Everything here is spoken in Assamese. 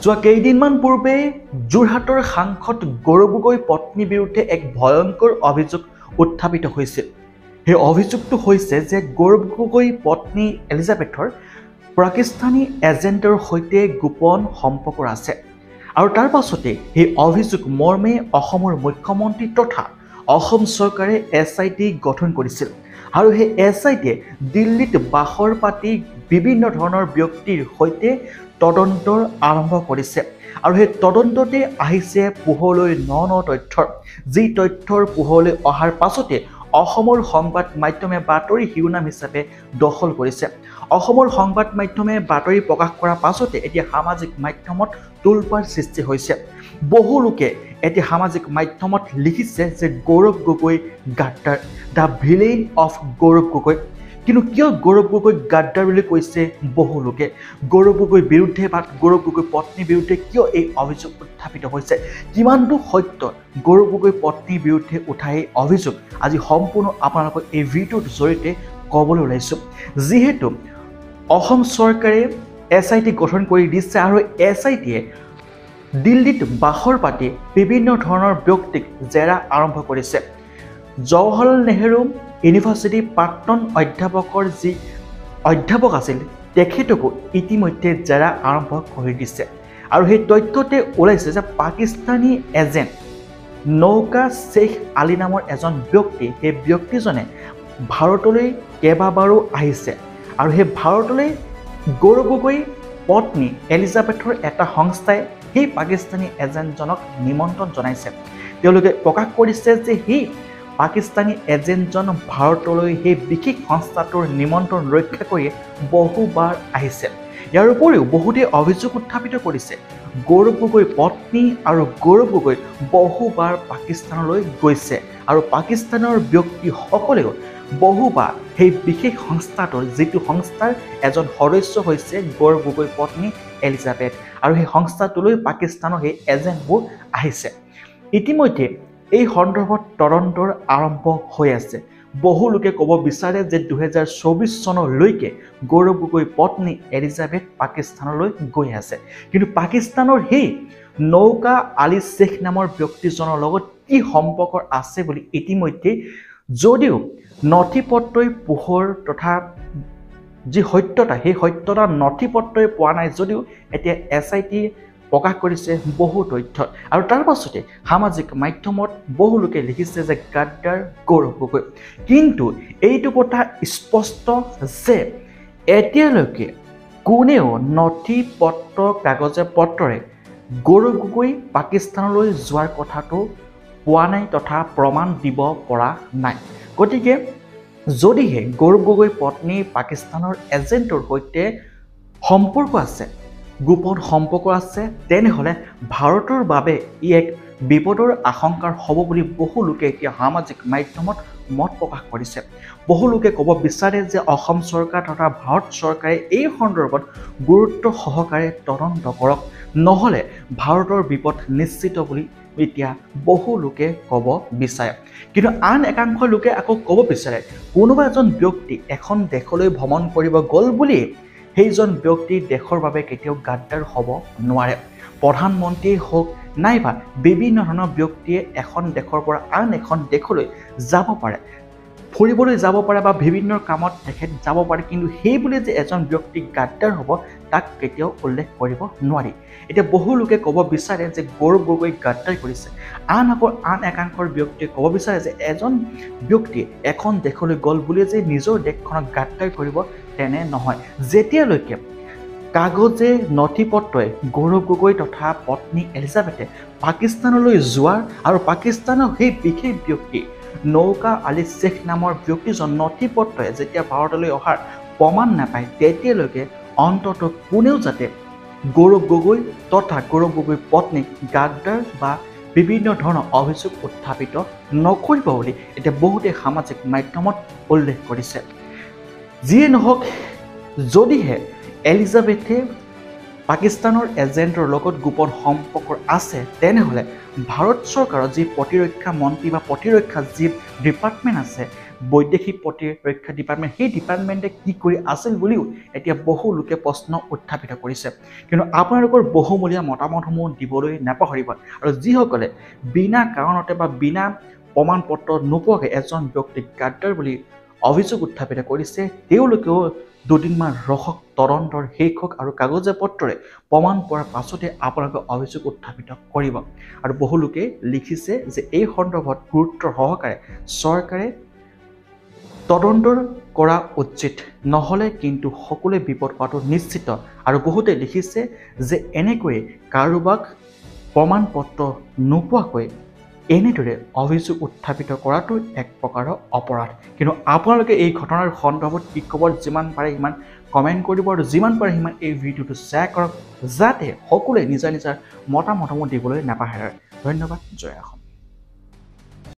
যোৱা কেইদিনমান পূৰ্বে যোৰহাটৰ সাংসদ গৌৰৱ গগৈৰ পত্নীৰ বিৰুদ্ধে এক ভয়ংকৰ অভিযোগ উত্থাপিত হৈছিল। সেই অভিযোগটো হৈছে যে গৌৰৱ গগৈৰ পত্নী এলিজাবেথৰ পাকিস্তানী এজেণ্টৰ সৈতে গোপন সম্পৰ্ক আছে। আৰু তাৰ পাছতে সেই অভিযোগ মৰ্মে অসমৰ মুখ্যমন্ত্ৰী তথা অসম চৰকাৰে SIT গঠন কৰিছিল। আৰু সেই SITয়ে দিল্লীত বাখৰ পাতি বিভিন্ন ধৰণৰ ব্যক্তিৰ সৈতে তদন্তৰ আৰম্ভ কৰিছে। আৰু সেই তদন্ততে আহিছে পোহৰলৈ ন তথ্য, যি তথ্যৰ পোহৰলৈ অহাৰ পাছতে অসমৰ সংবাদ মাধ্যমে বাতৰি শিৰোনাম হিচাপে দখল কৰিছে। অসমৰ সংবাদ মাধ্যমে বাতৰি প্ৰকাশ কৰাৰ পাছতে এতিয়া সামাজিক মাধ্যমত তোলপাৰ সৃষ্টি হৈছে। বহু লোকে এতিয়া সামাজিক মাধ্যমত লিখিছে যে গৌৰৱ গগৈ গাদ্দাৰ, the villain of Gaurav Gogoi. কিন্তু কিয় গৌৰৱ গগৈ গাদ্দাৰ বুলি কৈছে বহু লোকে? গৌৰৱ গগৈৰ বিৰুদ্ধে বা গৌৰৱ গগৈৰ পত্নীৰ বিৰুদ্ধে কিয় এই অভিযোগ উত্থাপিত হৈছে? কিমানটো সত্য গৌৰৱ গগৈৰ পত্নীৰ বিৰুদ্ধে উঠা এই অভিযোগ আজি সম্পূৰ্ণ আপোনালোকক এই ভিডিঅ'ৰ জৰিয়তে ক'বলৈ ওলাইছোঁ। যিহেতু অসম চৰকাৰে SIT গঠন কৰি দিছে আৰু SITয়ে দিল্লীত বাখৰ পাতি বিভিন্ন ধৰণৰ ব্যক্তিক জেৰা আৰম্ভ কৰিছে। জৱাহৰলাল নেহৰু ইউনিভাৰ্চিটিৰ প্ৰাক্তন অধ্যাপকৰ যি অধ্যাপক আছিল তেখেতকো ইতিমধ্যে জেৰা আৰম্ভ কৰি দিছে। আৰু সেই তথ্যতে ওলাইছে যে পাকিস্তানী এজেণ্ট নৌকা শ্বেখ আলী নামৰ এজন ব্যক্তি, সেই ব্যক্তিজনে ভাৰতলৈ কেইবাবাৰো আহিছে। আৰু সেই ভাৰতলৈ গৌৰৱ গগৈৰ পত্নী এলিজাবেথৰ এটা সংস্থাই সেই পাকিস্তানী এজেণ্টজনক নিমন্ত্ৰণ জনাইছে। তেওঁলোকে প্ৰকাশ কৰিছে যে সেই পাকিস্তানী এজেণ্টজন ভাৰতলৈ সেই বিশেষ সংস্থাটোৰ নিমন্ত্ৰণ ৰক্ষা কৰি বহুবাৰ আহিছে। ইয়াৰ উপৰিও বহুতে অভিযোগ উত্থাপিত কৰিছে গৌৰৱ গগৈৰ পত্নী আৰু গৌৰৱ গগৈ বহুবাৰ পাকিস্তানলৈ গৈছে আৰু পাকিস্তানৰ ব্যক্তিসকলেও বহুবাৰ সেই বিশেষ সংস্থাটোৰ, যিটো সংস্থাৰ এজন সদস্য হৈছে গৌৰৱ গগৈৰ পত্নী এলিজাবেথ, আৰু সেই সংস্থাটোলৈ পাকিস্তানৰ সেই এজেণ্টবোৰ আহিছে। ইতিমধ্যে এই সন্দৰ্ভত তদন্তৰ আৰম্ভ হৈ আছে। বহু লোকে ক'ব বিচাৰে যে 2024 চনলৈকে গৌৰৱ গগৈৰ পত্নী এলিজাবেথ পাকিস্তানলৈ গৈ আছে। কিন্তু পাকিস্তানৰ সেই নৌকা আলী শ্বেখ নামৰ ব্যক্তিজনৰ লগত কি সম্পৰ্ক আছে বুলি ইতিমধ্যে, যদিও নথি পত্ৰই পোহৰ তথা যি সত্যতা, সেই সত্যতাৰ নথি পত্ৰই পোৱা নাই যদিও এতিয়া SIT প্ৰকাশ কৰিছে বহু তথ্য। আৰু তাৰ পাছতে সামাজিক মাধ্যমত বহু লোকে লিখিছে যে গাদ্দাৰ গৌৰৱ গগৈ। কিন্তু এইটো কথা স্পষ্ট যে এতিয়ালৈকে কোনেও নথি পত্ৰ কাগজে পত্ৰৰে গৌৰৱ গগৈ পাকিস্তানলৈ যোৱাৰ কথাটো পোৱা নাই তথা প্ৰমাণ দিব পৰা নাই। গতিকে যদিহে গৌৰৱ গগৈৰ পত্নী পাকিস্তানৰ এজেণ্টৰ সৈতে সম্পৰ্ক আছে, গোপন সম্পৰ্ক আছে, তেনেহ'লে ভাৰতৰ বাবে ই এক বিপদৰ আশংকাৰ হ'ব বুলি বহু লোকে এতিয়া সামাজিক মাধ্যমত মত প্ৰকাশ কৰিছে। বহু লোকে ক'ব বিচাৰে যে অসম চৰকাৰ তথা ভাৰত চৰকাৰে এই সন্দৰ্ভত গুৰুত্ব সহকাৰে তদন্ত কৰক, নহ'লে ভাৰতৰ বিপদ নিশ্চিত বুলি এতিয়া বহু লোকে ক'ব বিচাৰে। কিন্তু আন একাংশ লোকে আকৌ ক'ব বিচাৰে কোনোবা এজন ব্যক্তি এখন দেশলৈ ভ্ৰমণ কৰিব গ'ল বুলি সেইজন ব্যক্তি দেশৰ বাবে কেতিয়াও গাদ্দাৰ হ'ব নোৱাৰে। প্ৰধানমন্ত্ৰীয়ে হওক নাইবা বিভিন্ন ধৰণৰ ব্যক্তিয়ে এখন দেশৰ পৰা আন এখন দেশলৈ যাব পাৰে, ফুৰিবলৈ যাব পাৰে বা বিভিন্ন কামত তেখেত যাব পাৰে, কিন্তু সেই বুলি যে এজন ব্যক্তি গাদ্দাৰ হ'ব তাক কেতিয়াও উল্লেখ কৰিব নোৱাৰি। এতিয়া বহু লোকে ক'ব বিচাৰে যে গৌৰৱ গগৈ গাদ্দাৰ কৰিছে। আন একাংশৰ ব্যক্তিয়ে ক'ব বিচাৰে যে এজন ব্যক্তিয়ে এখন দেশলৈ গ'ল বুলি যে নিজৰ দেশখনক গাদ্দাৰ কৰিব তেনে নহয়। যেতিয়ালৈকে কাগজে নথি পত্ৰই গৌৰৱ গগৈ তথা পত্নী এলিজাবেথে পাকিস্তানলৈ যোৱাৰ আৰু পাকিস্তানৰ সেই বিশেষ ব্যক্তি নৌকা আলী শ্বেখ নামৰ ব্যক্তিজন নথি পত্ৰই যেতিয়া ভাৰতলৈ অহাৰ প্ৰমাণ নাপায়, তেতিয়ালৈকে অন্ততঃ কোনেও যাতে গৌৰৱ গগৈ তথা গৌৰৱ গগৈৰ পত্নীক গাদ্দাৰ বা বিভিন্ন ধৰণৰ অভিযোগ উত্থাপিত নকৰিব বুলি এতিয়া বহুতে সামাজিক মাধ্যমত উল্লেখ কৰিছে। যিয়ে নহওক, যদিহে এলিজাবেথে পাকিস্তানৰ এজেণ্টৰ লগত গোপন সম্পৰ্ক আছে, তেনেহ'লে ভাৰত চৰকাৰৰ যি প্ৰতিৰক্ষা মন্ত্ৰী বা প্ৰতিৰক্ষা যি ডিপাৰ্টমেণ্ট আছে, বৈদেশিক প্ৰতিৰক্ষা ডিপাৰ্টমেণ্ট সেই ডিপাৰ্টমেণ্টে কি কৰি আছিল বুলিও এতিয়া বহু লোকে প্ৰশ্ন উত্থাপিত কৰিছে কিন্তু আপোনালোকৰ বহুমূলীয়া মতামতসমূহ দিবলৈ নাপাহৰিব আৰু যিসকলে বিনা কাৰণতে বা বিনা প্ৰমাণ পত্ৰ নোপোৱাকৈ এজন ব্যক্তিক গাদ্দাৰ বুলি অভিযোগ উত্থাপিত কৰিছে তেওঁলোকেও দুদিনমান ৰখক তদন্তৰ শেষ হওক আৰু কাগজে পত্ৰৰে প্ৰমাণ পোৱাৰ পাছতে আপোনালোকে অভিযোগ উত্থাপিত কৰিব আৰু বহু লোকে লিখিছে যে এই সন্দৰ্ভত গুৰুত্ব সহকাৰে চৰকাৰে তদন্তৰ কৰা উচিত নহ'লে কিন্তু সকলোৱে বিপদ হোৱাটো নিশ্চিত আৰু বহুতে লিখিছে যে এনেকৈয়ে কাৰোবাক প্ৰমাণ পত্ৰ নোপোৱাকৈ এনেদৰে অভিযোগ উত্থাপিত কৰাটো এক প্ৰকাৰৰ অপৰাধ কিন্তু আপোনালোকে এই ঘটনাৰ সন্দৰ্ভত কি ক'ব যিমান পাৰে সিমান কমেণ্ট কৰিব আৰু যিমান পাৰে সিমান এই ভিডিঅ'টো শ্বেয়াৰ কৰক যাতে সকলোৱে নিজৰ নিজৰ মতামতসমূহ দিবলৈ নাপাহৰে ধন্যবাদ জয় অসম